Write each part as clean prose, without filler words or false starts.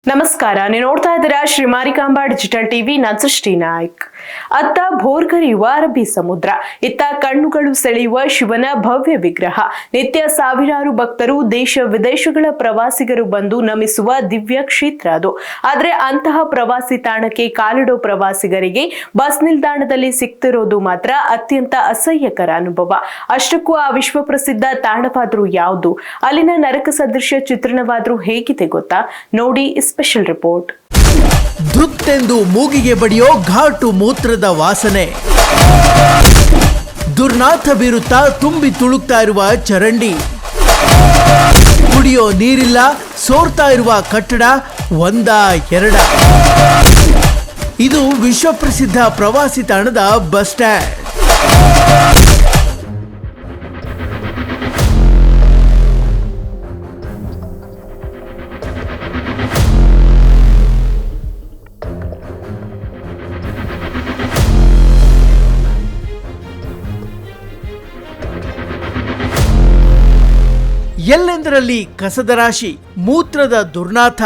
ನಮಸ್ಕಾರ, ನೀವು ನೋಡ್ತಾ ಇದ್ದೀರಾ ಶ್ರೀ ಮಾರಿಕಾಂಬಾ ಡಿಜಿಟಲ್ ಟಿವಿ. ನಾನು ಸೃಷ್ಟಿ ನಾಯ್ಕ್. ಅತ್ತ ಭೋರ್ಗರೆಯುವ ಅರಬ್ಬಿ ಸಮುದ್ರ, ಇತ್ತ ಕಣ್ಣುಗಳು ಸೆಳೆಯುವ ಶಿವನ ಭವ್ಯ ವಿಗ್ರಹ. ನಿತ್ಯ ಸಾವಿರಾರು ಭಕ್ತರು, ದೇಶ ವಿದೇಶಗಳ ಪ್ರವಾಸಿಗರು ಬಂದು ನಮಿಸುವ ದಿವ್ಯ ಕ್ಷೇತ್ರ ಅದು. ಆದ್ರೆ ಅಂತಹ ಪ್ರವಾಸಿ ತಾಣಕ್ಕೆ ಕಾಲಿಡೋ ಪ್ರವಾಸಿಗರಿಗೆ ಬಸ್ ನಿಲ್ದಾಣದಲ್ಲಿ ಸಿಗ್ತಿರೋದು ಮಾತ್ರ ಅತ್ಯಂತ ಅಸಹ್ಯಕರ ಅನುಭವ. ಅಷ್ಟಕ್ಕೂ ಆ ವಿಶ್ವ ಪ್ರಸಿದ್ಧ ತಾಣವಾದ್ರೂ ಯಾವುದು, ಅಲ್ಲಿನ ನರಕ ಸದೃಶ್ಯ ಚಿತ್ರಣವಾದ್ರೂ ಹೇಗಿದೆ ಗೊತ್ತಾ? ನೋಡಿ ಸ್ಪೆಷಲ್ ರಿಪೋರ್ಟ್. ದೃತ್ತೆಂದು ಮೂಗಿಗೆ ಬಡಿಯೋ ಘಾಟು ಮೂತ್ರದ ವಾಸನೆ, ದುರ್ನಾಥ ಬೀರುತ್ತಾ ತುಂಬಿ ತುಳುಕ್ತಾ ಇರುವ ಚರಂಡಿ, ಕುಡಿಯೋ ನೀರಿಲ್ಲ, ಸೋರ್ತಾ ಇರುವ ಕಟ್ಟಡ ಒಂದ ಎರಡ. ಇದು ವಿಶ್ವಪ್ರಸಿದ್ಧ ಪ್ರವಾಸಿ ತಾಣದ ಬಸ್ ಸ್ಟ್ಯಾಂಡ್. ಎಲ್ಲೆಂದರಲ್ಲಿ ಕಸದ ರಾಶಿ, ಮೂತ್ರದ ದುರ್ನಾಥ,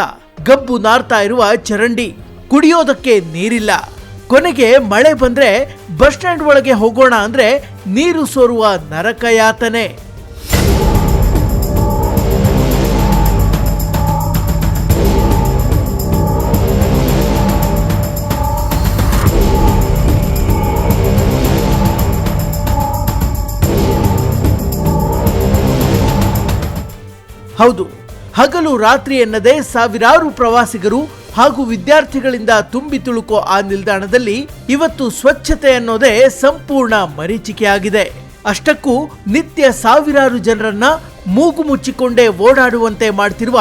ಗಬ್ಬು ನಾರ್ತಾ ಇರುವ ಚರಂಡಿ, ಕುಡಿಯೋದಕ್ಕೆ ನೀರಿಲ್ಲ. ಕೊನೆಗೆ ಮಳೆ ಬಂದ್ರೆ ಬಸ್ ಸ್ಟ್ಯಾಂಡ್ ಒಳಗೆ ಹೋಗೋಣ ಅಂದ್ರೆ ನೀರು ಸೋರುವ ನರಕ ಯಾತನೆ. ಹೌದು, ಹಗಲು ರಾತ್ರಿ ಎನ್ನದೇ ಸಾವಿರಾರು ಪ್ರವಾಸಿಗರು ಹಾಗೂ ವಿದ್ಯಾರ್ಥಿಗಳಿಂದ ತುಂಬಿ ತುಳುಕೋ ಆ ನಿಲ್ದಾಣದಲ್ಲಿ ಇವತ್ತು ಸ್ವಚ್ಛತೆ ಅನ್ನೋದೇ ಸಂಪೂರ್ಣ ಮರೀಚಿಕೆಯಾಗಿದೆ. ಅಷ್ಟಕ್ಕೂ ನಿತ್ಯ ಸಾವಿರಾರು ಜನರನ್ನ ಮೂಗು ಮುಚ್ಚಿಕೊಂಡೇ ಓಡಾಡುವಂತೆ ಮಾಡ್ತಿರುವ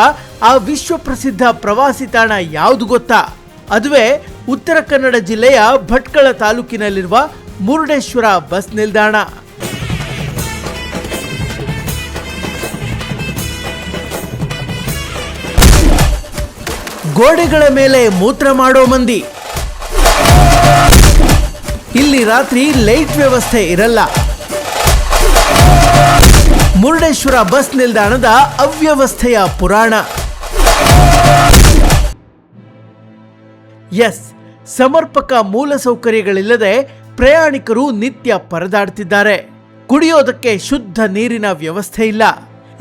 ಆ ವಿಶ್ವ ಪ್ರಸಿದ್ಧ ಪ್ರವಾಸಿ ತಾಣ ಯಾವುದು ಗೊತ್ತಾ? ಅದುವೇ ಉತ್ತರ ಕನ್ನಡ ಜಿಲ್ಲೆಯ ಭಟ್ಕಳ ತಾಲೂಕಿನಲ್ಲಿರುವ ಮುರುಡೇಶ್ವರ ಬಸ್ ನಿಲ್ದಾಣ. ಗೋಡೆಗಳ ಮೇಲೆ ಮೂತ್ರ ಮಾಡೋ ಮಂದಿ, ಇಲ್ಲಿ ರಾತ್ರಿ ಲೈಟ್ ವ್ಯವಸ್ಥೆ ಇರಲ್ಲ. ಮುರುಡೇಶ್ವರ ಬಸ್ ನಿಲ್ದಾಣದ ಅವ್ಯವಸ್ಥೆಯ ಪುರಾಣ. ಎಸ್, ಸಮರ್ಪಕ ಮೂಲಸೌಕರ್ಯಗಳಿಲ್ಲದೆ ಪ್ರಯಾಣಿಕರು ನಿತ್ಯ ಪರದಾಡ್ತಿದ್ದಾರೆ. ಕುಡಿಯೋದಕ್ಕೆ ಶುದ್ಧ ನೀರಿನ ವ್ಯವಸ್ಥೆ ಇಲ್ಲ.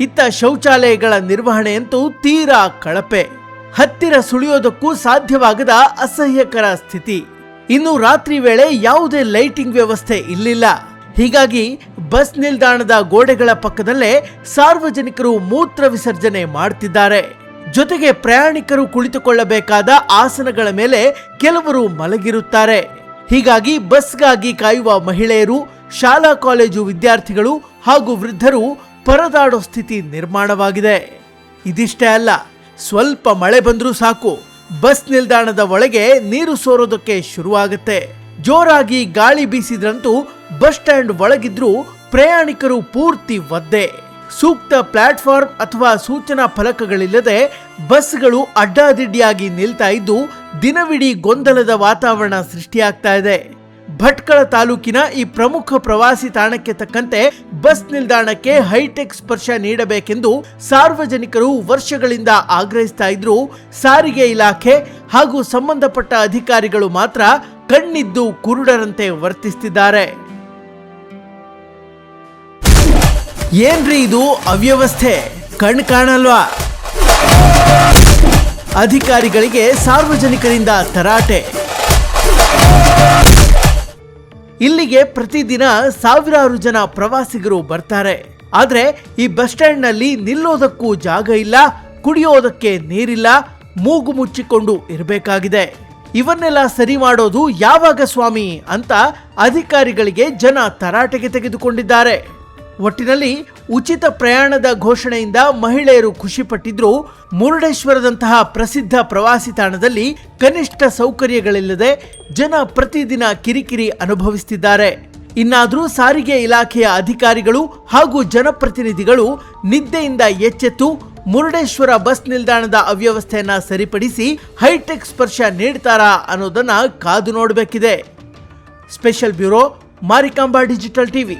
ಇತ್ತ ಶೌಚಾಲಯಗಳ ನಿರ್ವಹಣೆಯಂತೂ ತೀರಾ ಕಳಪೆ. ಹತ್ತಿರ ಸುಳಿಯೋದಕ್ಕೂ ಸಾಧ್ಯವಾಗದ ಅಸಹ್ಯಕರ ಸ್ಥಿತಿ. ಇನ್ನು ರಾತ್ರಿ ವೇಳೆ ಯಾವುದೇ ಲೈಟಿಂಗ್ ವ್ಯವಸ್ಥೆ ಇಲ್ಲಿಲ್ಲ. ಹೀಗಾಗಿ ಬಸ್ ನಿಲ್ದಾಣದ ಗೋಡೆಗಳ ಪಕ್ಕದಲ್ಲೇ ಸಾರ್ವಜನಿಕರು ಮೂತ್ರ ವಿಸರ್ಜನೆ ಮಾಡ್ತಿದ್ದಾರೆ. ಜೊತೆಗೆ ಪ್ರಯಾಣಿಕರು ಕುಳಿತುಕೊಳ್ಳಬೇಕಾದ ಆಸನಗಳ ಮೇಲೆ ಕೆಲವರು ಮಲಗಿರುತ್ತಾರೆ. ಹೀಗಾಗಿ ಬಸ್ಗಾಗಿ ಕಾಯುವ ಮಹಿಳೆಯರು, ಶಾಲಾ ಕಾಲೇಜು ವಿದ್ಯಾರ್ಥಿಗಳು ಹಾಗೂ ವೃದ್ಧರು ಪರದಾಡೋ ಸ್ಥಿತಿ ನಿರ್ಮಾಣವಾಗಿದೆ. ಇದಿಷ್ಟೇ ಅಲ್ಲ, ಸ್ವಲ್ಪ ಮಳೆ ಬಂದ್ರೂ ಸಾಕು, ಬಸ್ ನಿಲ್ದಾಣದ ಒಳಗೆ ನೀರು ಸೋರೋದಕ್ಕೆ ಶುರುವಾಗುತ್ತೆ. ಜೋರಾಗಿ ಗಾಳಿ ಬೀಸಿದ್ರಂತೂ ಬಸ್ ಸ್ಟ್ಯಾಂಡ್ ಒಳಗಿದ್ರೂ ಪ್ರಯಾಣಿಕರು ಪೂರ್ತಿ ಒದ್ದೆ. ಸೂಕ್ತ ಪ್ಲಾಟ್ಫಾರ್ಮ್ ಅಥವಾ ಸೂಚನಾ ಫಲಕಗಳಿಲ್ಲದೆ ಬಸ್ಗಳು ಅಡ್ಡಾದಿಡ್ಡಿಯಾಗಿ ನಿಲ್ತಾ ಇದ್ದು ದಿನವಿಡೀ ಗೊಂದಲದ ವಾತಾವರಣ ಸೃಷ್ಟಿಯಾಗ್ತಾ ಇದೆ. ಭಟ್ಕಳ ತಾಲೂಕಿನ ಈ ಪ್ರಮುಖ ಪ್ರವಾಸಿ ತಾಣಕ್ಕೆ ತಕ್ಕಂತೆ ಬಸ್ ನಿಲ್ದಾಣಕ್ಕೆ ಹೈಟೆಕ್ ಸ್ಪರ್ಶ ನೀಡಬೇಕೆಂದು ಸಾರ್ವಜನಿಕರು ವರ್ಷಗಳಿಂದ ಆಗ್ರಹಿಸ್ತಾ ಇದ್ರು. ಸಾರಿಗೆ ಇಲಾಖೆ ಹಾಗೂ ಸಂಬಂಧಪಟ್ಟ ಅಧಿಕಾರಿಗಳು ಮಾತ್ರ ಕಣ್ಣಿದ್ದು ಕುರುಡರಂತೆ ವರ್ತಿಸುತ್ತಿದ್ದಾರೆ. ಏನ್ರಿ ಇದು ಅವ್ಯವಸ್ಥೆ, ಕಣ್ ಕಾಣಲ್ವಾ? ಅಧಿಕಾರಿಗಳಿಗೆ ಸಾರ್ವಜನಿಕರಿಂದ ತರಾಟೆ. ಇಲ್ಲಿಗೆ ಪ್ರತಿದಿನ ಸಾವಿರಾರು ಜನ ಪ್ರವಾಸಿಗರು ಬರ್ತಾರೆ. ಆದ್ರೆ ಈ ಬಸ್ ಸ್ಟ್ಯಾಂಡ್ ನಲ್ಲಿ ನಿಲ್ಲೋದಕ್ಕೂ ಜಾಗ ಇಲ್ಲ, ಕುಡಿಯೋದಕ್ಕೆ ನೀರಿಲ್ಲ, ಮೂಗು ಮುಚ್ಚಿಕೊಂಡು ಇರಬೇಕಾಗಿದೆ. ಇವನ್ನೆಲ್ಲ ಸರಿ ಮಾಡೋದು ಯಾವಾಗ ಸ್ವಾಮಿ ಅಂತ ಅಧಿಕಾರಿಗಳಿಗೆ ಜನ ತರಾಟೆಗೆ ತೆಗೆದುಕೊಂಡಿದ್ದಾರೆ. ಒಟ್ಟಿನಲ್ಲಿ ಉಚಿತ ಪ್ರಯಾಣದ ಘೋಷಣೆಯಿಂದ ಮಹಿಳೆಯರು ಖುಷಿಪಟ್ಟಿದ್ರು. ಮುರುಡೇಶ್ವರದಂತಹ ಪ್ರಸಿದ್ಧ ಪ್ರವಾಸಿ ತಾಣದಲ್ಲಿ ಕನಿಷ್ಠ ಸೌಕರ್ಯಗಳಿಲ್ಲದೆ ಜನ ಪ್ರತಿದಿನ ಕಿರಿಕಿರಿ ಅನುಭವಿಸುತ್ತಿದ್ದಾರೆ. ಇನ್ನಾದರೂ ಸಾರಿಗೆ ಇಲಾಖೆಯ ಅಧಿಕಾರಿಗಳು ಹಾಗೂ ಜನಪ್ರತಿನಿಧಿಗಳು ನಿದ್ದೆಯಿಂದ ಎಚ್ಚೆತ್ತು ಮುರುಡೇಶ್ವರ ಬಸ್ ನಿಲ್ದಾಣದ ಅವ್ಯವಸ್ಥೆಯನ್ನ ಸರಿಪಡಿಸಿ ಹೈಟೆಕ್ ಸ್ಪರ್ಶ ನೀಡ್ತಾರಾ ಅನ್ನೋದನ್ನ ಕಾದು ನೋಡಬೇಕಿದೆ. Special bureau, Marikamba digital TV.